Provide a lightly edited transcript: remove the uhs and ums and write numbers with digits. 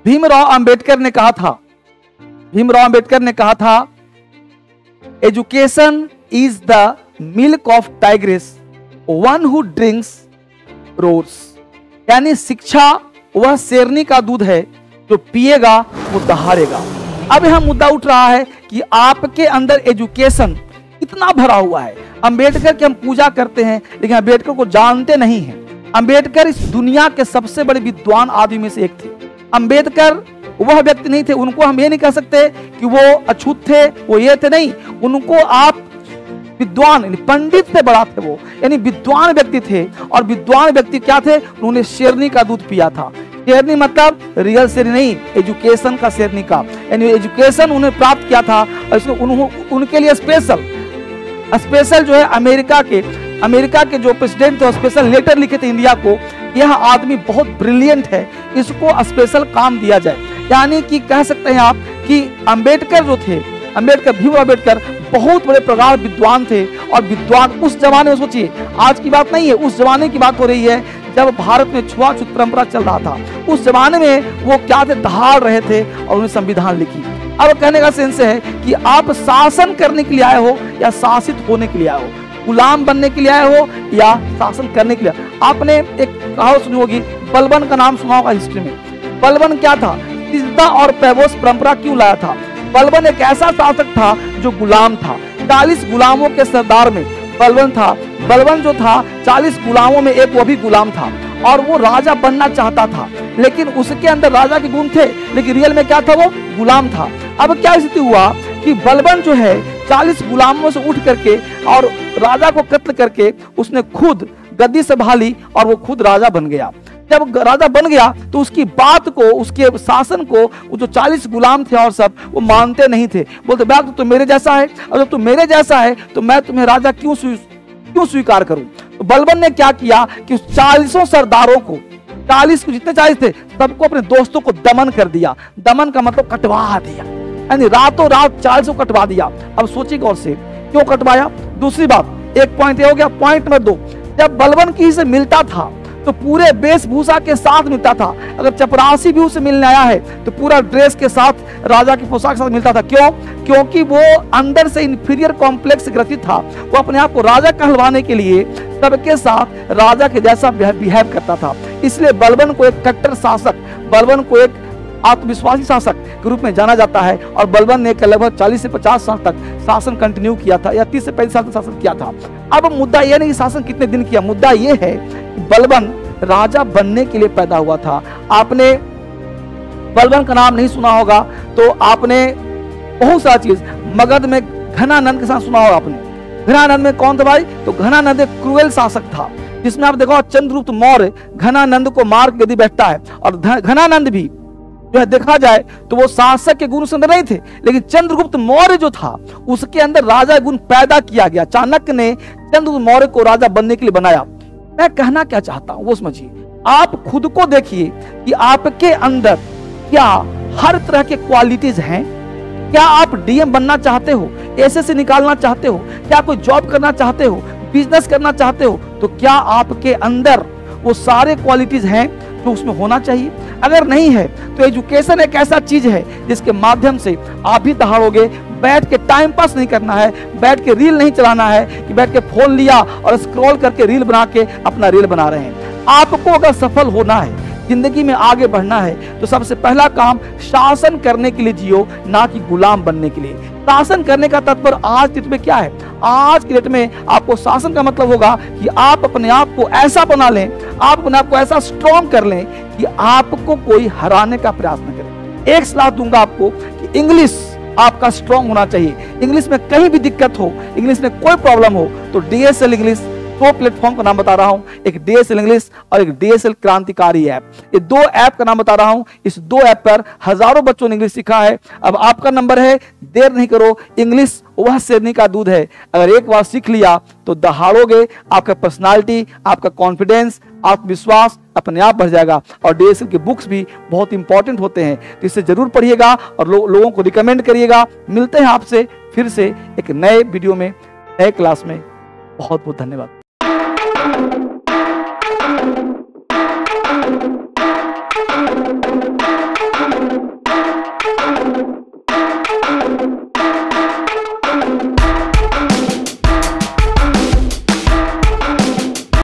भीमराव अंबेडकर ने कहा था, भीमराव अंबेडकर ने कहा था, education is the milk of tigress, one who drinks roars. यानी शिक्षा वह शेरनी का दूध है, जो पिएगा वो दहाड़ेगा। अब यह मुद्दा उठ रहा है कि आपके अंदर एजुकेशन इतना भरा हुआ है। अंबेडकर की हम पूजा करते हैं, लेकिन अंबेडकर को जानते नहीं हैं। अंबेडकर इस दुनिया के सबसे बड़े विद्वान आदमी में से एक थे। अंबेडकर वह व्यक्ति नहीं थे, उनको हम ये नहीं कह सकते कि वो अछूत थे, वो ये थे, नहीं। उनको आप विद्वान यानी पंडित से बड़ा थे वो, यानी विद्वान व्यक्ति थे। और विद्वान व्यक्ति क्या थे? उन्होंने शेरनी का दूध पिया था। शेरनी मतलब रियल शेरनी नहीं, एजुकेशन का शेरनी का, यानी एजुकेशन उन्हें प्राप्त किया था। और इसको उनके लिए स्पेशल जो है अमेरिका के जो प्रेसिडेंट थे, स्पेशल लेटर लिखे थे इंडिया को, यह आदमी बहुत ब्रिलियंट है, इसको स्पेशल काम दिया जाए। यानी कि कह सकते हैं आप कि अंबेडकर जो थे, भीमराव अंबेडकर बहुत बड़े प्रगाढ़ विद्वान थे। और विद्वान उस जमाने में, सोचिए आज की बात नहीं है, उस जमाने की बात हो रही है जब भारत में छुआछूत परंपरा चल रहा था। उस जमाने में वो क्या थे? दहाड़ रहे थे और उन्हें संविधान लिखी। अब कहने का सेंस है कि आप शासन करने के लिए आए हो या शासित होने के लिए आए हो, गुलाम बनने के लिए आए हो या शासन करने के लिए। आपने एक कहावत सुनी होगी, बलबन का नाम सुना होगा हिस्ट्री में। बलबन क्या था? सिद्धा और पैबोस परंपरा क्यों लाया था? बलबन एक ऐसा शासक था जो गुलाम था। 40 गुलामों के सरदार में बलबन था। बलबन जो था 40 गुलामों में एक वो भी गुलाम था, और वो राजा बनना चाहता था, लेकिन उसके अंदर राजा के गुण थे, लेकिन रियल में क्या था? वो गुलाम था। अब क्या स्थिति हुआ कि बलबन जो है 40 गुलामों से उठ करके और राजा को कत्ल करके उसने खुद गद्दी संभाली और वो खुद राजा बन गया। जब राजा बन गया तो उसकी बात को, उसके शासन को वो जो 40 गुलाम थे और सब, वो मानते नहीं थे। बोलते बैग तो मेरे जैसा है, और जब तुम मेरे जैसा है तो मैं तुम्हें राजा क्यों स्वीकार करूं? तो बलबन ने क्या किया कि उस 40 सरदारों को, 40 को, जितने 40 थे सबको, अपने दोस्तों को दमन कर दिया। दमन का मतलब कटवा दिया, यानी रातों रात 40 को कटवा दिया। अब सोचिए गौर से, क्यों कटवाया? दूसरी बात, एक पॉइंट ये हो गया। पॉइंट नंबर 2, जब बलबन किसी से मिलता था तो पूरे वेशभूषा के साथ मिलता था। अगर चपरासी भी उसे मिलने आया है तो पूरा ड्रेस के साथ, राजा की पोशाक के साथ मिलता था। क्यों? क्योंकि वो अंदर से इंफीरियर कॉम्प्लेक्स ग्रसित था। वो अपने आप को राजा कहलवाने के लिए सबके साथ राजा के जैसा बिहेव करता था। इसलिए बलबन को एक कट्टर शासक, बलबन को एक आत्मविश्वासी शासक के रूप में जाना जाता है। और बलबन ने लगभग 40 से 50 साल तक शासन कंटिन्यू किया था, या 30 से 35 साल तक शासन किया था। अब मुद्दा यह नहीं कि शासन कितने दिन किया, मुद्दा यह है कि बलबन राजा बनने के लिए पैदा हुआ था। आपने बलबन का नाम नहीं सुना होगा तो आपने बहुत सारा चीज, मगध में घनानंद के साथ सुना होगा आपने। घनानंद में कौन था भाई? तो घनानंद एक क्रूएल शासक था, जिसमें आप देखो चंद्रगुप्त मौर्य घनानंद को मार के यदि बैठता है। और घनानंद भी जो है देखा जाए तो वो शासक के गुण उसके अंदर नहीं थे, लेकिन चंद्रगुप्त मौर्य जो था उसके अंदर राजा गुण पैदा किया गया। चाणक्य ने चंद्रगुप्त मौर्य को राजा बनने के लिए बनाया। मैं कहना क्या चाहता हूं वो समझिए। आप खुद को देखिए कि आपके अंदर क्या हर तरह के क्वालिटीज हैं। क्या आप डीएम बनना चाहते हो, एसएससी निकालना चाहते हो, क्या कोई जॉब करना चाहते हो, बिजनेस करना चाहते हो, तो क्या आपके अंदर वो सारे क्वालिटीज हैं जो उसमें होना चाहिए? अगर नहीं है तो एजुकेशन एक ऐसा चीज है जिसके माध्यम से आप भी दहाड़ोगे। बैठ के टाइम पास नहीं करना है, बैठ के रील नहीं चलाना है कि बैठ के फोन लिया और स्क्रॉल करके रील बना के अपना रील बना रहे हैं। आपको अगर सफल होना है, जिंदगी में आगे बढ़ना है, तो सबसे पहला काम शासन करने के लिए जियो, ना कि गुलाम बनने के लिए। शासन करने का तत्पर आज की डेट में क्या है? आज की डेट में आपको शासन का मतलब होगा कि आप अपने आप को ऐसा बना लें, आप अपने आप को ऐसा स्ट्रॉन्ग कर लें कि आपको कोई हराने का प्रयास न करे। एक सलाह दूंगा आपको कि इंग्लिश आपका स्ट्रॉन्ग होना चाहिए। इंग्लिश में कहीं भी दिक्कत हो, इंग्लिश में कोई प्रॉब्लम हो, तो डीएसएल इंग्लिश, 2 प्लेटफॉर्म का नाम बता रहा हूं, एक डीएसएल इंग्लिश और एक डीएसएल क्रांतिकारी ऐप। ये 2 ऐप का नाम बता रहा हूं। इस 2 ऐप पर हजारों बच्चों ने इंग्लिश सीखा है। अब आपका नंबर है, देर नहीं करो। इंग्लिश वह शेरनी का दूध है, अगर एक बार सीख लिया तो दहाड़ोगे। आपका पर्सनालिटी, आपका कॉन्फिडेंस, आत्मविश्वास अपने आप बढ़ जाएगा। और डीएसएल के बुक्स भी बहुत इंपॉर्टेंट होते हैं, तो इसे जरूर पढ़िएगा और लोगों को रिकमेंड करिएगा। मिलते हैं आपसे फिर से एक नए वीडियो में, नए क्लास में। बहुत बहुत धन्यवाद।